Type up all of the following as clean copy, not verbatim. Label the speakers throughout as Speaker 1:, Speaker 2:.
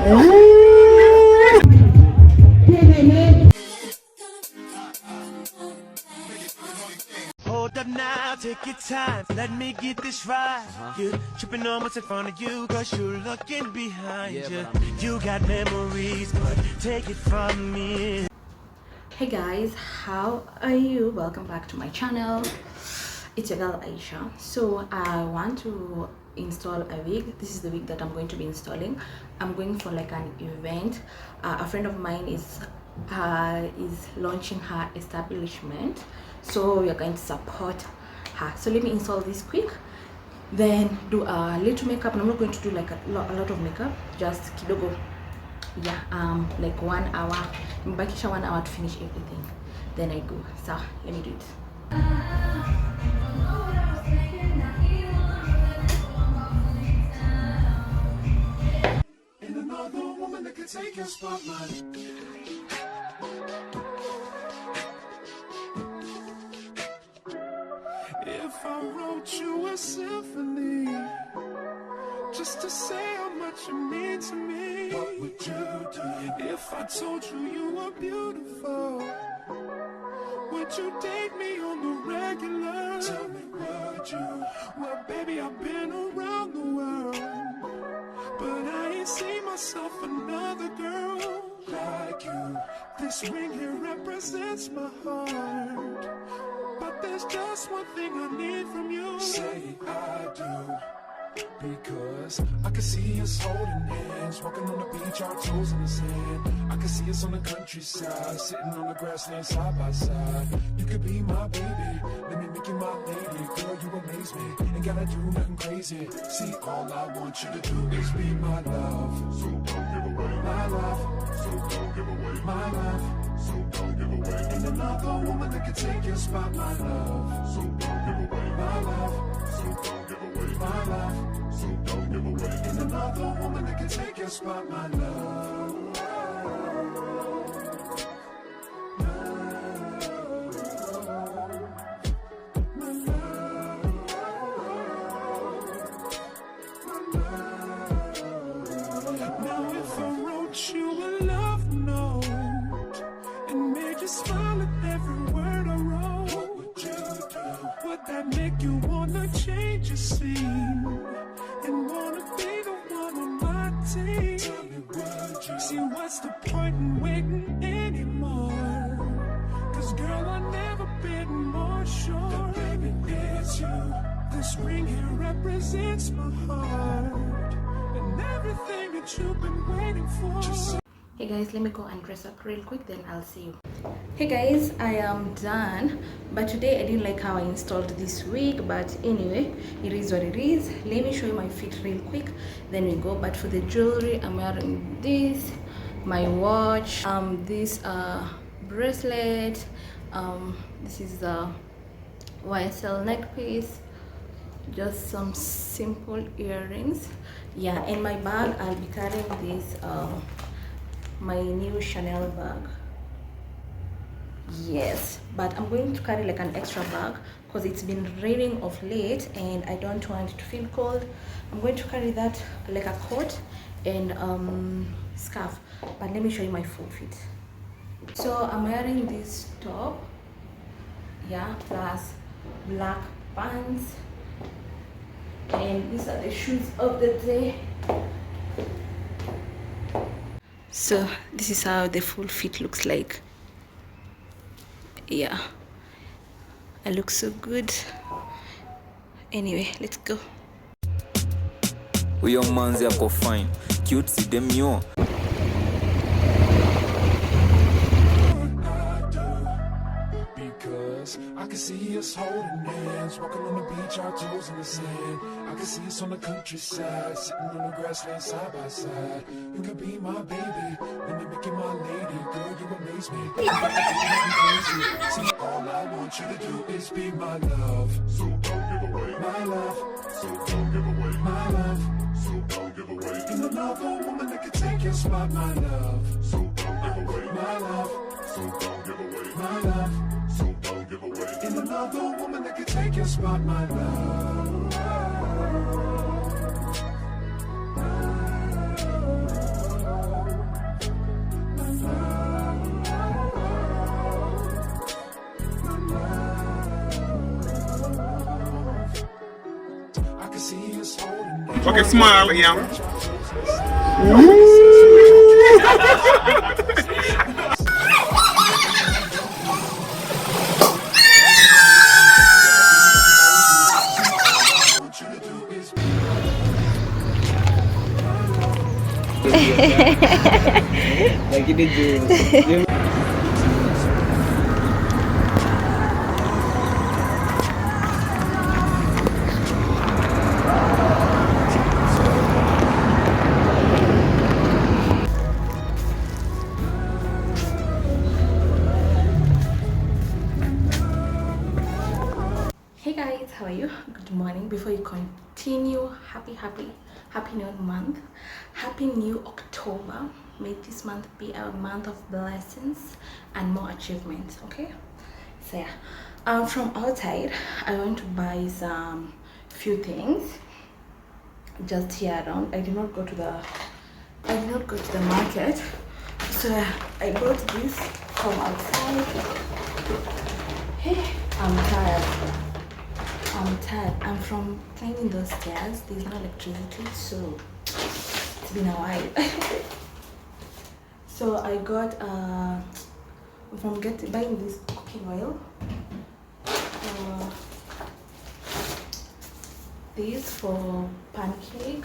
Speaker 1: Hold up now, take your time, let me get this right. You're tripping on what's in front of you, cause you're looking behind you. You got memories, but take it from me.
Speaker 2: Hey guys, how are you? Welcome back to my channel. It's your girl Aisha. So I want to install a wig. This is the wig that I'm going to be installing. I'm going for like an event. A friend of mine is launching her establishment, so we are going to support her. So let me install this quick, then do a little makeup. And I'm not going to do like a lot of makeup, just kidogo. Yeah, like 1 hour. Mbakisha 1 hour to finish everything, then I go. So let me do it.
Speaker 1: And another woman that can take your spotlight. If I wrote you a symphony, just to say how much you mean to me, what would you do? If I told you you were beautiful, would you date me on the regular? Tell me, would you? Well, baby, I've been around the world, but I ain't seen myself another girl like you. This ring here represents my heart, but there's just one thing I need from you. Say I do. Because I can see us holding hands, walking on the beach, our toes in the sand. I can see us on the countryside, sitting on the grassland side by side. You could be my baby, let me make you my lady. Girl, you amaze me, ain't gotta do nothing crazy. See, all I want you to do is be my love. So don't give away my love. So don't give away my love. So don't give away. And another woman that can take your spot, my love. So don't give away my love. So don't give away my love. So don't give away. And another woman that can take your spot, my love. Now if I wrote you a love note and made you smile at every word I wrote, what would you do? Would that make you wanna change your scene and wanna be the one on my team? Tell me, would you? See, what's the point in waiting anymore? Cause girl, I've never been more sure that baby, it's you. This ring here represents my heart and everything that you've been waiting for.
Speaker 2: Hey guys, let me go and dress up real quick, then I'll see you. Hey guys, I am done, but today I didn't like how I installed this wig, but anyway, it is what it is. Let me show you my feet real quick, then we go. But for the jewelry, I'm wearing this, my watch, this bracelet, this is the YSL neck piece, just some simple earrings. Yeah, in my bag I'll be carrying this my new Chanel bag. Yes, but I'm going to carry like an extra bag because it's been raining of late and I don't want it to feel cold. I'm going to carry that like a coat and scarf. But let me show you my full fit. So I'm wearing this top, yeah, plus black pants, and these are the shoes of the day. So this is how the full fit looks like. Yeah, I look so good. Anyway, let's go.
Speaker 3: Uyo manzi yako fine, cute si dem yo.
Speaker 1: I can see us holding hands, walking on the beach, our toes in the sand. I can see us on the countryside, sitting on the grassland side by side. You could be my baby, let me make you my lady. Girl, you amaze me, ain't gotta do nothing crazy. See, all I want you to do is be my love. So don't give away my love. So don't give away my love. So don't give away. And another woman that can take your spot, my love. So don't give away my love. So don't give away my love. So don't give away. And another woman that can take your spot, my love. Okay, smile, yeah.
Speaker 4: Like ini juice.
Speaker 2: Hey guys, how are you? Good morning. Before you continue, happy new month, happy new October. May this month be a month of blessings and more achievements. Okay, so yeah, from outside I went to buy some few things just here around. I did not go to the market, so I bought this from outside. Hey, I'm tired. I'm from climbing those stairs. There's no electricity, so it's been a while. So I got from buying this cooking oil. This for pancake.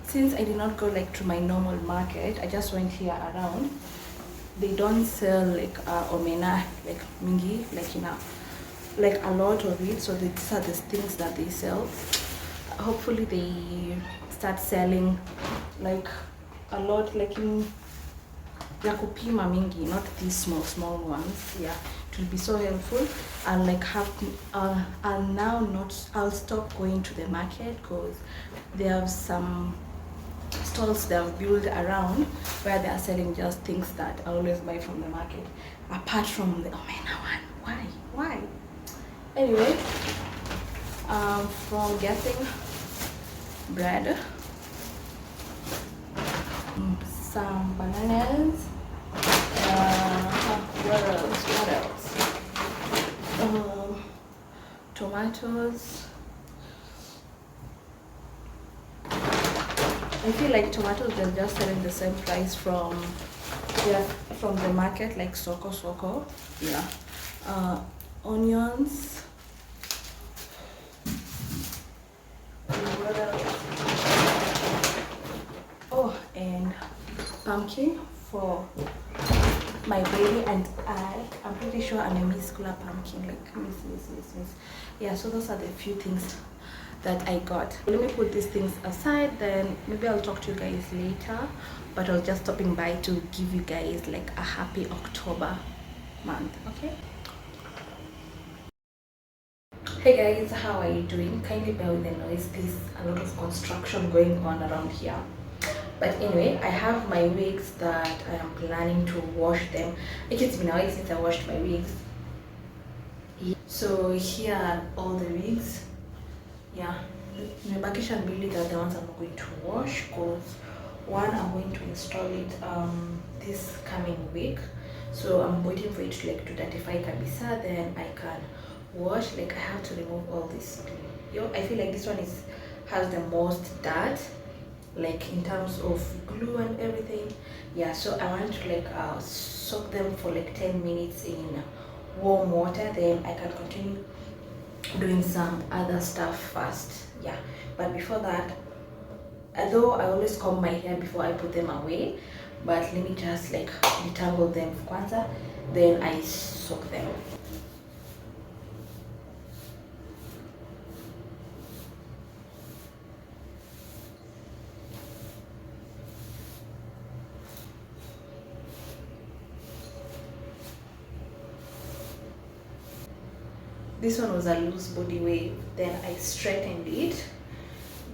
Speaker 2: Since I did not go like to my normal market, I just went here around. They don't sell like omena, like mingi, like like a lot of it. So these are the things that they sell. Hopefully they start selling like a lot, like in yakupima mingi, not these small ones. Yeah, it will be so helpful. I'll like I'll stop going to the market because they have some stalls they have built around where they are selling just things that I always buy from the market, apart from the omena one. Why? Anyway, from getting bread, some bananas, what else? Tomatoes. I feel like tomatoes they're just selling the same price from the market, like soko. Yeah. Onions. What else? Oh, and pumpkin for my baby and I'm pretty sure I'm a miss pumpkin, like miss. Yeah, so those are the few things that I got. Let me put these things aside, then maybe I'll talk to you guys later, but I was just stopping by to give you guys like a happy October month. Okay, hey guys, how are you doing? Kindly bear with the noise. There's a lot of construction going on around here, but anyway, I have my wigs that I am planning to wash them. It's been a while since I washed my wigs. So here are all the wigs. Yeah, nimebakisha mbili that the ones I'm going to wash, because one I'm going to install it this coming week, so I'm waiting for it to like to datify kabisa, then I can wash. Like I have to remove all this. I feel like this one has the most dirt, like in terms of glue and everything. Yeah, so I want to like soak them for like 10 minutes in warm water, then I can continue doing some other stuff first. Yeah, but before that, although I always comb my hair before I put them away, but let me just like detangle them kwanza, then I soak them. This one was a loose body wave, then I straightened it,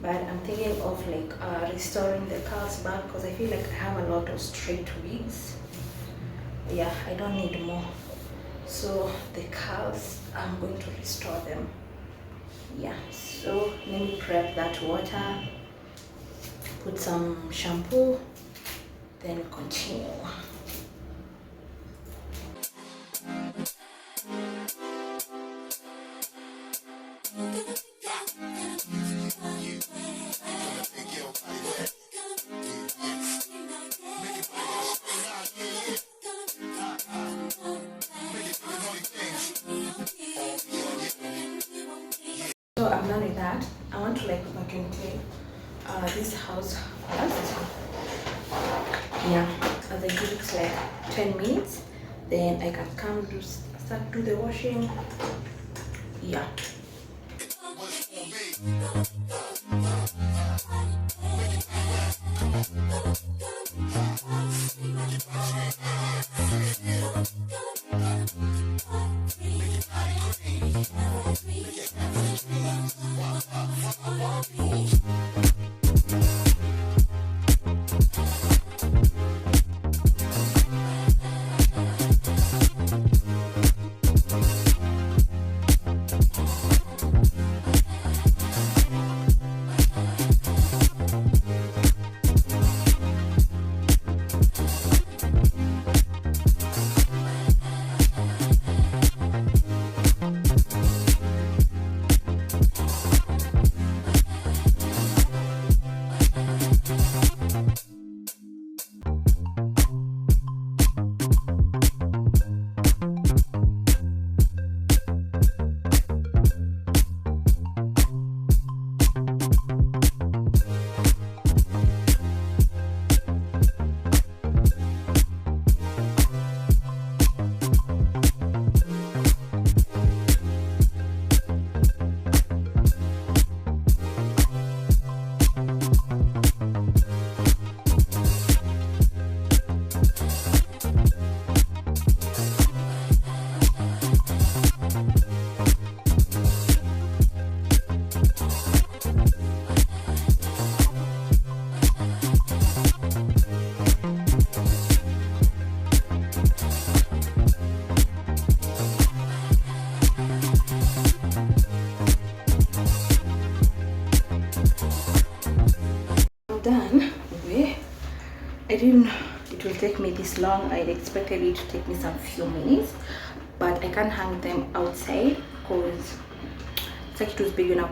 Speaker 2: but I'm thinking of like restoring the curls back, because I feel like I have a lot of straight wigs. Yeah, I don't need more, so the curls I'm going to restore them. Yeah, so let me prep that water, put some shampoo, then continue. So I'm done with that. I want to like vacuum clean this house first. Yeah, as I give it like 10 minutes, then I can come to start do the washing. Yeah. Done. Okay. I didn't know it will take me this long. I expected it to take me some few minutes, but I can't hang them outside because it's like it was big enough.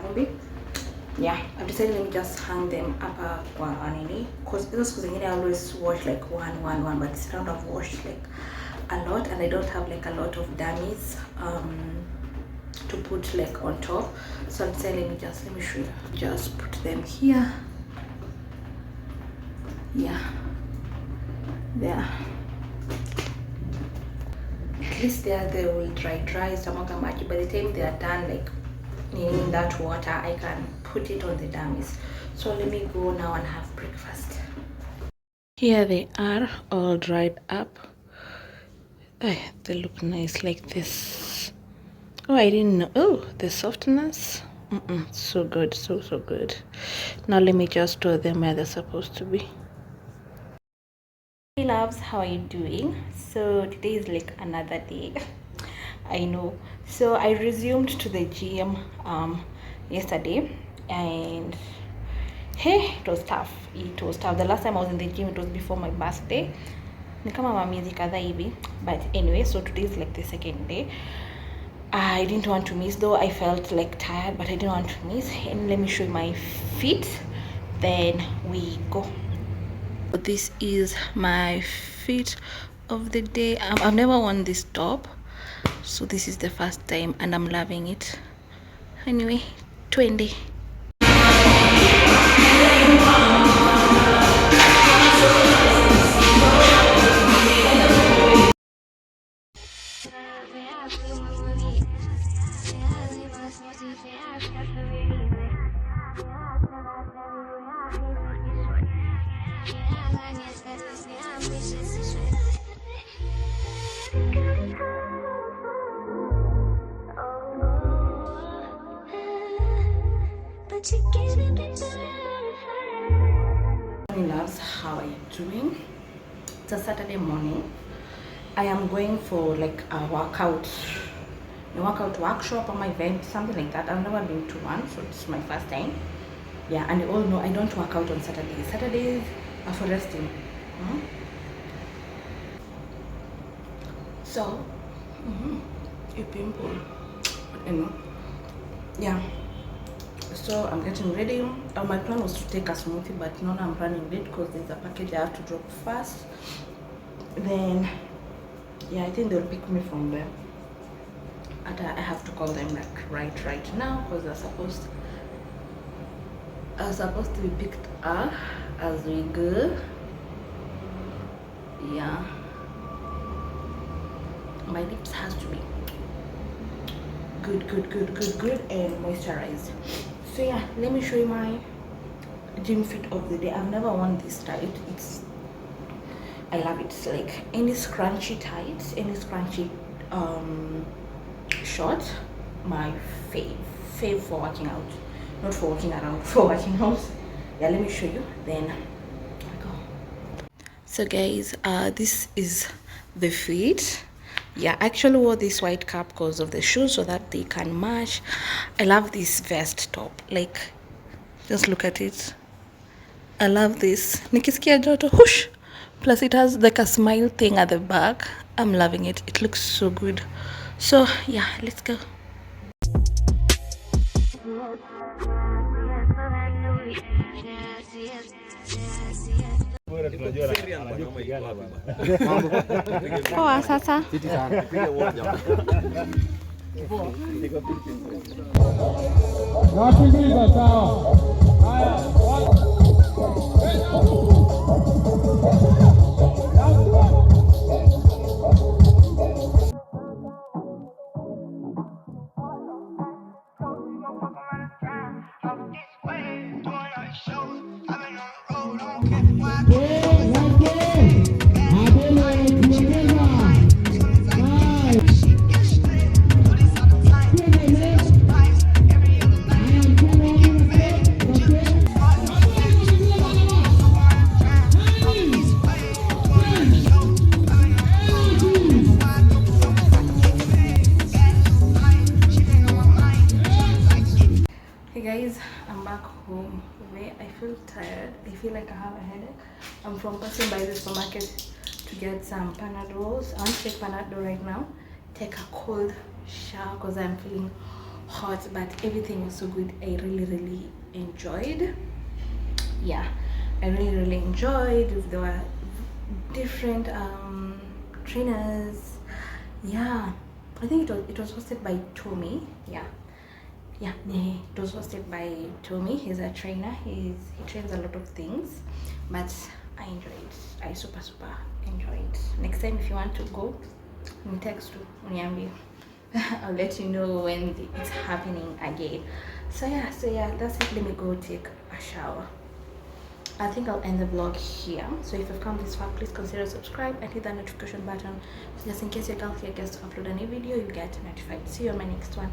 Speaker 2: Yeah, I've decided let me just hang them up kwa nini, because those zingine I always wash like one, but this round I've washed like a lot, and I don't have like a lot of dummies to put like on top, so I'm saying let me show you, just put them here. Yeah, there. At least they will dry some of the magic. By the time they are done like in that water, I can put it on the dummies. So let me go now and have breakfast. Here they are, all dried up. They look nice like this. Oh, I didn't know. Oh, the softness. So good, so good. Now let me just store them where they're supposed to be. Hey loves, how are you doing? So today is like another day. I know. So I resumed to the gym yesterday, and hey, it was tough. The last time I was in the gym, it was before my birthday. Ni kama mamiezi kadhaa hivi. But anyway, so today is like the second day. I didn't want to miss though. I felt like tired, but I didn't want to miss. And let me show you my feet, then we go. This is my fit of the day. I've never worn this top, so this is the first time and I'm loving it. Anyway, 20. Loves, how are you doing? It's a Saturday morning. I am going for like a workout workshop or my event, something like that. I've never been to one, so it's my first time. Yeah, and you all know I don't work out on Saturdays. Saturdays are for resting. So a pimple, you know, yeah, so I'm getting ready. My plan was to take a smoothie, but now I'm running late because there's a package I have to drop first. Then yeah, I think they'll pick me from there, and I have to call them like right now because they're supposed to be picked up as we go. Yeah, my lips has to be good and moisturized. So yeah, let me show you my gym fit of the day. I've never worn this tight. I love it. It's like any scrunchy tights, any scrunchy short, my fave for working out, not for walking around, for working out. Yeah, let me show you, then I go. So guys, this is the fit. Yeah, I actually wore this white cap because of the shoes so that they can match. I love this vest top, like just look at it. I love this. Nikisikia joto, whoosh. Plus it has like a smile thing at the back. I'm loving it. It looks so good. So yeah, let's go. Poa sasa. Hey guys, I'm back home. I feel tired. I feel like I have a headache. I'm from passing by the supermarket to get some Panadols. I want to take Panadol right now. Take a cold shower because I'm feeling hot, but everything was so good. I really enjoyed. Yeah, I really enjoyed. There were different trainers. Yeah, I think it was hosted by Tommy. Yeah, it was hosted by Tommy. He's a trainer. He trains a lot of things, but I enjoyed. I super enjoyed. Next time if you want to go, me text to Unyambi. I'll let you know when it's happening again. So yeah, that's it. Let me go take a shower. I think I'll end the vlog here. So if you've come this far, please consider subscribe and hit that notification button, so just in case your girl here gets to upload a new video, you get notified. See you on my next one.